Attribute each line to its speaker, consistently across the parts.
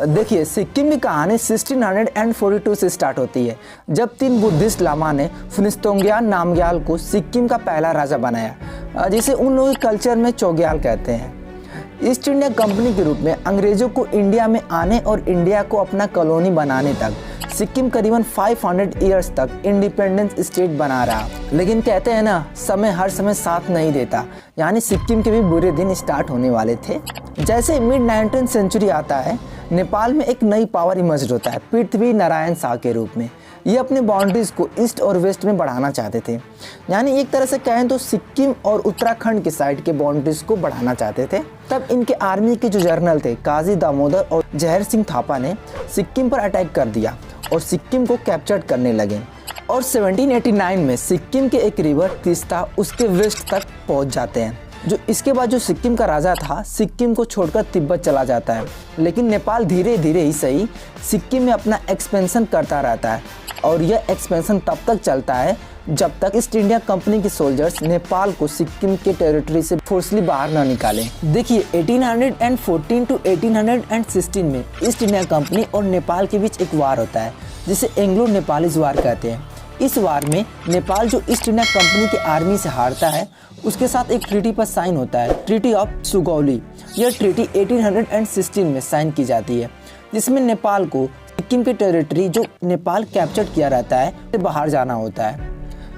Speaker 1: देखिए, सिक्किम की कहानी 1642 से स्टार्ट होती है, जब 3 बुद्धिस्ट लामा ने फुनिस्तोंग्याल नामग्याल को सिक्किम का पहला राजा बनाया, जिसे उन लोगों के कल्चर में चोग्याल कहते हैं। ईस्ट इंडिया कंपनी के रूप में अंग्रेजों को इंडिया में आने और इंडिया को अपना कॉलोनी बनाने तक सिक्किम करीबन 500 ईयर्स तक इंडिपेंडेंस स्टेट बना रहा। लेकिन कहते हैं ना, समय हर समय साथ नहीं देता, यानी सिक्किम के भी बुरे दिन स्टार्ट होने वाले थे। जैसे मिड 19th सेंचुरी आता है, नेपाल में एक नई पावर इमर्ज होता है, पृथ्वी नारायण शाह के रूप में। ये अपने बाउंड्रीज को ईस्ट और वेस्ट में बढ़ाना चाहते थे, यानी एक तरह से कहें तो सिक्किम और उत्तराखंड के साइड के बाउंड्रीज को बढ़ाना चाहते थे। तब इनके आर्मी के जो जनरल थे काजी दामोदर और जहर सिंह थापा ने सिक्किम पर अटैक कर दिया और सिक्किम को कैप्चर करने लगे। और 1789 में सिक्किम के एक रिवर तीस्ता उसके वेस्ट तक पहुंच जाते हैं। इसके बाद जो सिक्किम का राजा था, सिक्किम को छोड़कर तिब्बत चला जाता है। लेकिन नेपाल धीरे धीरे ही सही सिक्किम में अपना एक्सपेंशन करता रहता है, और यह एक्सपेंशन तब तक चलता है जब तक ईस्ट इंडिया कंपनी के सोल्जर्स नेपाल को सिक्किम के टेरिटरी से फोर्सली बाहर न निकालें। देखिए, 1814 टू 1816 में ईस्ट इंडिया कंपनी और नेपाल के बीच एक वार होता है, जिसे एंग्लो नेपालीज वार कहते हैं। इस वार में नेपाल जो ईस्ट इंडिया कंपनी के आर्मी से हारता है, उसके साथ एक ट्रीटी पर साइन होता है, ट्रीटी ऑफ सुगौली। यह ट्रीटी 1816 में साइन की जाती है, जिसमें नेपाल को सिक्किम के टेरिटरी जो नेपाल कैप्चर किया रहता है से बाहर जाना होता है।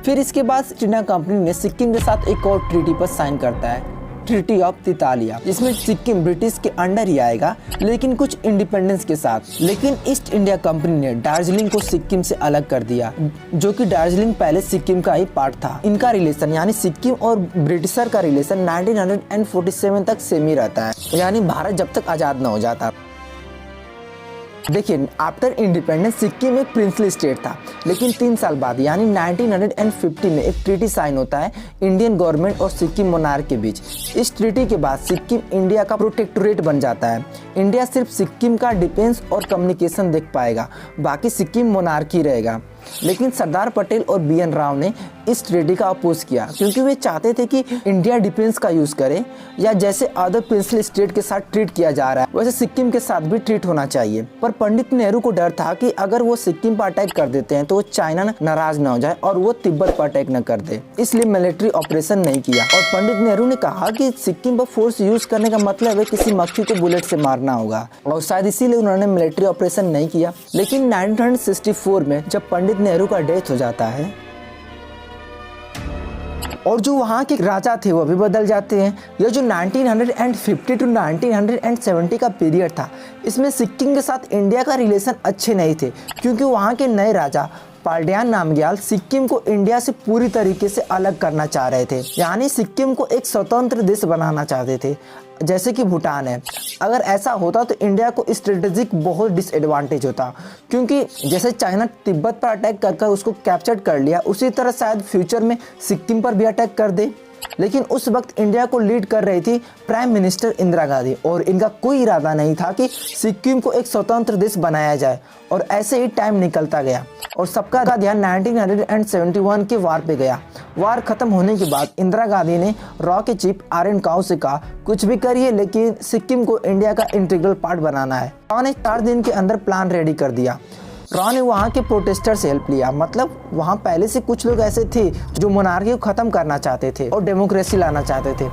Speaker 1: फिर इसके बाद ईस्ट इंडिया कंपनी ने सिक्किम के साथ एक और ट्रीटी पर साइन करता है, ट्रीटी ऑफ तितालिया, जिसमें सिक्किम ब्रिटिश के अंडर ही आएगा, लेकिन कुछ इंडिपेंडेंस के साथ। लेकिन ईस्ट इंडिया कंपनी ने दार्जिलिंग को सिक्किम से अलग कर दिया, जो कि दार्जिलिंग पहले सिक्किम का ही पार्ट था। इनका रिलेशन यानी सिक्किम और ब्रिटिशर का रिलेशन 1947 तक सेम ही रहता है, यानी भारत जब तक आज़ाद न हो जाता। देखिए, आफ्टर इंडिपेंडेंस सिक्किम एक प्रिंसली स्टेट था, लेकिन 3 साल बाद यानी 1950 में एक ट्रीटी साइन होता है इंडियन गवर्नमेंट और सिक्किम मोनार्क के बीच। इस ट्रीटी के बाद सिक्किम इंडिया का प्रोटेक्टोरेट बन जाता है। इंडिया सिर्फ सिक्किम का डिफेंस और कम्युनिकेशन देख पाएगा, बाकी सिक्किम मोनार्की रहेगा। लेकिन सरदार पटेल और BN राव ने इस ट्रीटी का अपोज किया, क्योंकि वे चाहते थे कि इंडिया डिफेंस का यूज करे, या जैसे अदर प्रिंसली स्टेट के साथ ट्रीट किया जा रहा है वैसे सिक्किम के साथ भी ट्रीट होना चाहिए। पर पंडित नेहरू को डर था कि अगर वो सिक्किम पर अटैक कर देते हैं तो चाइना नाराज न हो जाए और वो तिब्बत पर अटैक न कर दे, इसलिए मिलिट्री ऑपरेशन नहीं किया। और पंडित नेहरू ने कहा कि सिक्किम पर फोर्स यूज करने का मतलब है किसी मक्खी को बुलेट से मारना होगा, और शायद इसीलिए उन्होंने मिलिट्री ऑपरेशन नहीं किया। लेकिन 1964 में जब पंडित नेहरू का डेथ हो जाता है और जो वहाँ के राजा थे वो भी बदल जाते हैं। यह जो 1950 टू 1970 का पीरियड था, इसमें सिक्किम के साथ इंडिया का रिलेशन अच्छे नहीं थे, क्योंकि वहाँ के नए राजा पाल्डियान नामग्याल सिक्किम को इंडिया से पूरी तरीके से अलग करना चाह रहे थे, यानी सिक्किम को एक स्वतंत्र देश बनाना चाहते थे, जैसे कि भूटान है। अगर ऐसा होता तो इंडिया को स्ट्रेटेजिक बहुत डिसएडवांटेज होता, क्योंकि जैसे चाइना तिब्बत पर अटैक कर उसको कैप्चर कर लिया, उसी तरह शायद फ्यूचर में सिक्किम पर भी अटैक कर दे। लेकिन उस वक्त इंडिया को लीड कर रही थी प्राइम मिनिस्टर इंदिरा गांधी, और इनका कोई इरादा नहीं था कि सिक्किम को एक स्वतंत्र देश बनाया जाए। और ऐसे ही टाइम निकलता गया और सबका ध्यान 1971 के वार पे गया। वार खत्म होने के बाद इंदिरा गांधी ने रॉ के चीफ RN काउ से कहा, कुछ भी करिए लेकिन सिक्किम को इंडिया का इंटीग्रल पार्ट बनाना है। रॉ ने 4 दिन के अंदर प्लान रेडी कर दिया। रॉ ने वहाँ के प्रोटेस्टर से हेल्प लिया, मतलब वहाँ पहले से कुछ लोग ऐसे थे जो मोनार्की को खत्म करना चाहते थे और डेमोक्रेसी लाना चाहते थे।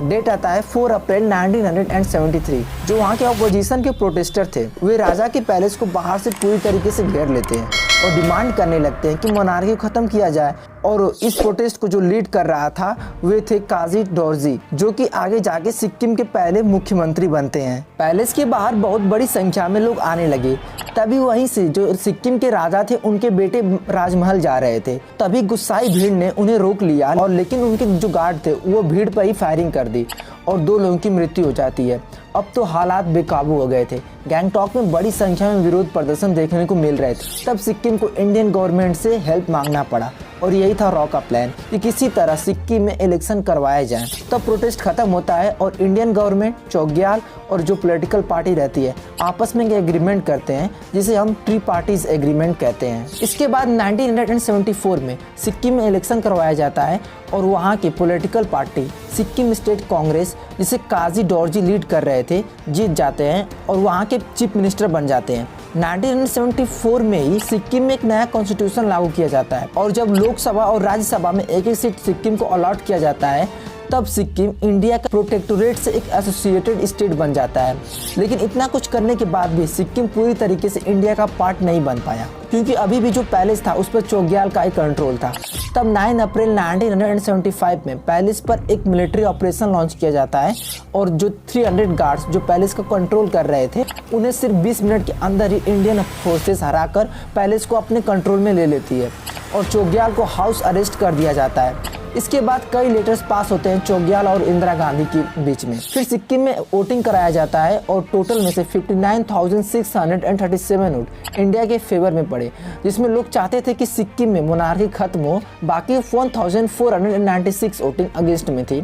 Speaker 1: डेट आता है 4 अप्रैल 1973। जो वहाँ के अपोजिशन के प्रोटेस्टर थे, वे राजा के पैलेस को बाहर से पूरी तरीके से घेर लेते हैं और डिमांड करने लगते हैं कि मोनार्की को खत्म किया जाए। और इस प्रोटेस्ट को जो लीड कर रहा था वे थे काजी डोरजी, जो कि आगे जाके सिक्किम के पहले मुख्यमंत्री बनते हैं। पैलेस के बाहर बहुत बड़ी संख्या में लोग आने लगे। तभी वहीं से जो सिक्किम के राजा थे उनके बेटे राजमहल जा रहे थे। तभी गुस्साई भीड़ ने उन्हें रोक लिया, और लेकिन उनके जो गार्ड थे वो भीड़ पर ही फायरिंग कर दी और 2 लोगों की मृत्यु हो जाती है। अब तो हालात बेकाबू हो गए थे। गैंगटॉक में बड़ी संख्या में विरोध प्रदर्शन देखने को मिल रहे थे। तब सिक्किम को इंडियन गवर्नमेंट से हेल्प मांगना पड़ा, और यही था रॉ का प्लान कि किसी तरह सिक्किम में इलेक्शन करवाया जाए। तब प्रोटेस्ट खत्म होता है और इंडियन गवर्नमेंट चोग्याल और जो पॉलिटिकल पार्टी रहती है आपस में एग्रीमेंट करते हैं, जिसे हम ट्री पार्टीज एग्रीमेंट कहते हैं। इसके बाद 1974 में सिक्किम में इलेक्शन करवाया जाता है और वहाँ की political party Sikkim state Congress, जिसे काजी डोरजी लीड कर रहे थे, जीत जाते हैं और वहाँ के चीफ मिनिस्टर बन जाते हैं। 1974 में ही सिक्किम में एक नया कॉन्स्टिट्यूशन लागू किया जाता है और जब लोकसभा और राज्यसभा में एक एक सीट सिक्किम को अलॉट किया जाता है, तब सिक्किम इंडिया का प्रोटेक्टोरेट से एक एसोसिएटेड स्टेट बन जाता है। लेकिन इतना कुछ करने के बाद भी सिक्किम पूरी तरीके से इंडिया का पार्ट नहीं बन पाया, क्योंकि अभी भी जो पैलेस था उस पर चोग्याल का ही कंट्रोल था। तब 9 अप्रैल 1975 में पैलेस पर एक मिलिट्री ऑपरेशन लॉन्च किया जाता है और जो 300 गार्ड्स जो पैलेस का कंट्रोल कर रहे थे, उन्हें सिर्फ 20 मिनट के अंदर ही इंडियन फोर्सेस हराकर पैलेस को अपने कंट्रोल में ले लेती है और चोग्याल को हाउस अरेस्ट कर दिया जाता है। इसके बाद कई लेटर्स पास होते हैं चोग्याल और इंदिरा गांधी के बीच में। फिर सिक्किम में वोटिंग कराया जाता है और टोटल में से 59,637 वोट इंडिया के फेवर में पड़े, जिसमें लोग चाहते थे कि सिक्किम में मोनार्की खत्म हो। बाकी 1496 वोटिंग अगेंस्ट में थी।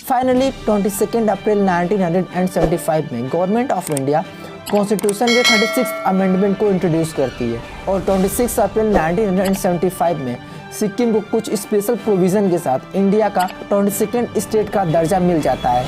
Speaker 1: फाइनली 22 अप्रैल 1975 में गवर्नमेंट ऑफ इंडिया कॉन्स्टिट्यूशन के 36 अमेंडमेंट को इंट्रोड्यूस करती है और 26 अप्रैल 1975 में सिक्किम को कुछ स्पेशल प्रोविजन के साथ इंडिया का 22nd स्टेट का दर्जा मिल जाता है।